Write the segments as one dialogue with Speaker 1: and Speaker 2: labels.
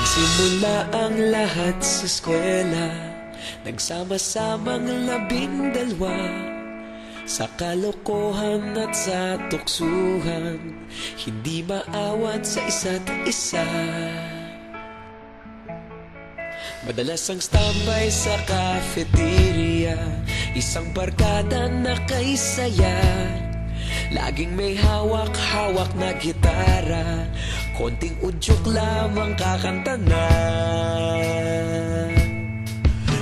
Speaker 1: Nagsimula ang lahat sa eskwela, nagsama-samang 12 sa kalokohan at sa tuksuhan, hindi maawat sa isa't isa. Madalas ang standby sa cafeteria, isang barkada na kay saya. Laging may hawak-hawak na gitara, konting udyok lamang kakanta na.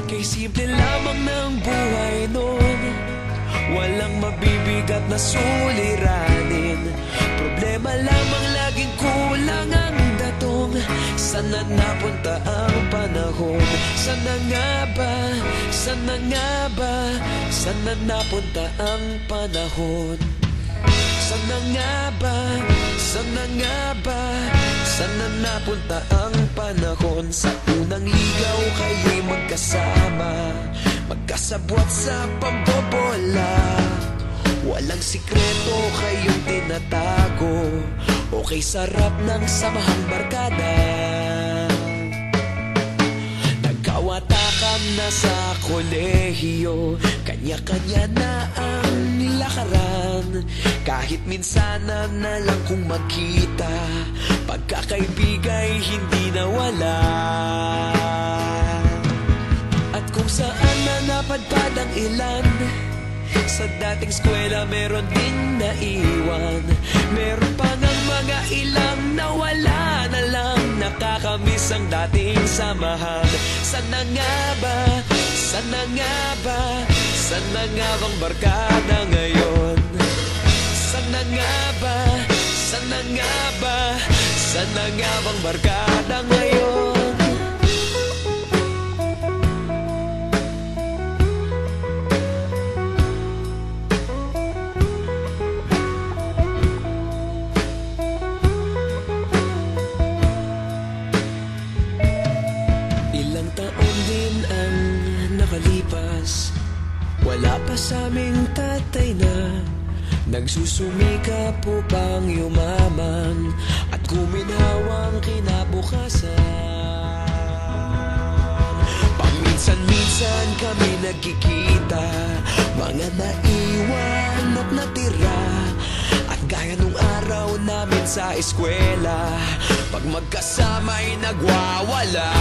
Speaker 1: Kay simple lamang ng buhay nun, walang mabibigat na suliranin. Problema lamang laging kulang ang datong. Sana napunta ang panahon? Sana nga ba? Sana nga ba? Sana napunta ang panahon? Sana nga ba? Sana nga ba? Sana napunta ang panahon? Sa unang ligaw kayo'y magkasama, magkasabwat sa pambobola. Walang sikreto kayong tinatago, okay sarap ng samahang barkada. Nagkawatakan na sa kolehiyo, kanya-kanya na ang nilakaran. Kahit minsan na lang kung magkita, pagkakaibigay hindi nawala. At kung saan na napadpad ang ilan, sa dating eskwela meron din naiwan. Meron pa ng mga ilang nawala na lang, nakakamiss ang dating samahan. Sana nga ba? Sana nga ba? Sana nga bang barkada ngayon? Sana nga ba? Sana nga ba? Sana nga bang barkada ngayon? Ilang taon din ang nakalipas, wala pa sa aming tatay na nagsusumikap upang yumaman at guminhawang kinabukasan. Paminsan-minsan kami nagkikita, mga naiwan at natira. At gaya nung araw namin sa eskwela, pag magkasama'y nagwawala.